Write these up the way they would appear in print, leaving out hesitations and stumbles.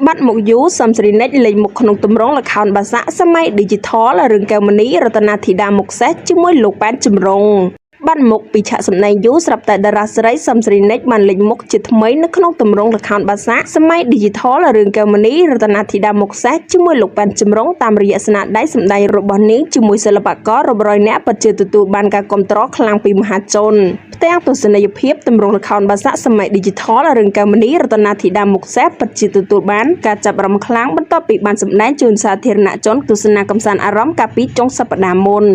បាត់មកយូរសំស្រីនិចលេងមុខក្នុងទម្រង់ល្ខោនបាសាក់សម័យ Digital រឿងកែវមនីរតនាធីតាមុខសេះជាមួយលោកប៉ែនចម្រុងបាត់មុខពីឆាកសម្ដែងយូរស្រាប់តែតារាស្រីសំស្រីនិចបានលេងមុខជាថ្មីនៅក្នុងទម្រង់ល្ខោនបាសាក់សម័យ Digital រឿងកែវមនីរតនាធីតាមុខសេះជាមួយលោកប៉ែនចម្រុងតាមរយៈស្នាដៃសម្ដែងរបស់នាងជាមួយសិល្បកររាប់រយនាក់ពិតជាទទួលបានការគាំទ្រខ្លាំងពីមហាជនផ្ទាំងទស្សនីយភាពទម្រង់ល្ខោនបាសាក់សម័យ Digital រឿងកែវមនីរតនាធីតាមុខសេះពិតជាទទួលបានការចាប់អារម្មណ៍ខ្លាំងបន្ទាប់ពីបានសម្ដែងជូនសាធារណជនទស្សនាកម្សាន្តអារម្មណ៍កាលពីចុងសប្តាហ៍មុន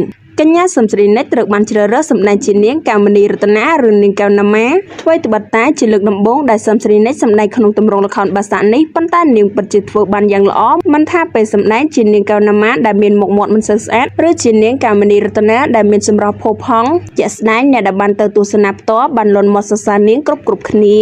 កញ្ញាសំស្រីនិចត្រូវបានជ្រើសរើសសម្ដែងជានាងកែវមនីរតនាឬនាងកែវណាម៉ាធ្វើត្បិតតែជាលើកដំបូងដែលសំស្រីនិចសម្ដែងក្នុងទម្រង់ល្ខោនបាសាក់នេះប៉ុន្តែនាងពិតជាធ្វើបានយ៉ាងល្អមិនថាពេលសម្ដែងជានាងកែវណាម៉ាដែលមានមុខមាត់មិនសូវស្អាតឬជានាងកែវមនីរតនាដែលមានសម្រស់ផូរផង់ជាក់ស្ដែងអ្នកដែលបានទៅទស្សនាផ្ទាល់បានលន់មាត់សរសើរនាងគ្រប់គ្នា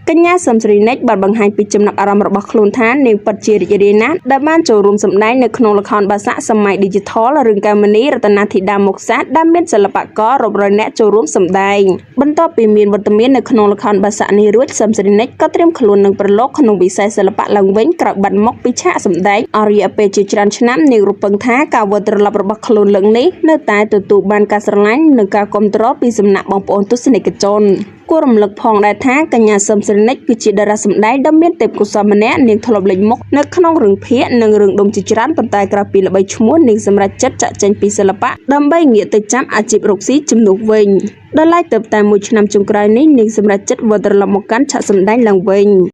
កញ្ញាសំស្រីនិចបានបង្ហាញពីចំណាប់អារម្មណ៍របស់ខ្លួនថានាងពិតជារីករាយណាស់ដែលបានចូលរួមសម្ដែងនៅក្នុងល្ខោនបាសាក់សម័យ Digital រឿងកែវមនីរតនាធីតាមុខសេះដែលមានសិល្បកររាប់រយនាក់ចូលរួមសម្ដែងបន្ទាប់ពីមានវត្តមាននៅក្នុងល្ខោនបាសាក់នេះរួចសំស្រីនិចក៏ត្រៀមខ្លួននឹងប្រឡូកក្នុងវិស័យសិល្បៈឡើងវិញក្រោយបាត់មុខពីឆាកសម្ដែងអស់រយៈពេលជាច្រើនឆ្នាំនាងរំពឹងថាការវិលត្រឡប់របស់ខ្លួនលើកនេះនៅតែទទួលបានការស្រឡាញ់និងការគាំទ្រពីសំណាក់បងប្អូនទស្សនិកជនគួររំលឹកផងដែរថាកញ្ញាសំស្រីនិចគឺជាតារាសម្ដែងដ៏មានទេពកោសល្យម្នាក់នាងធ្លាប់លេចមុខនៅក្នុងរឿងភាគនិងរឿងដុំជាច្រើនប៉ុន្តែក្រោយពីល្បីឈ្មោះនាងសម្រេចចិត្តចាក់ចែងពីសិល្បៈដើម្បីងាកទៅចាប់អាជីពរកស៊ីជំនួសវិញដល់ឡែកទៅតែមួយឆ្នាំចុងក្រោយនេះនាងសម្រេចចិត្តវិលត្រឡប់មកកាន់ឆាកសម្ដែងឡើងវិញ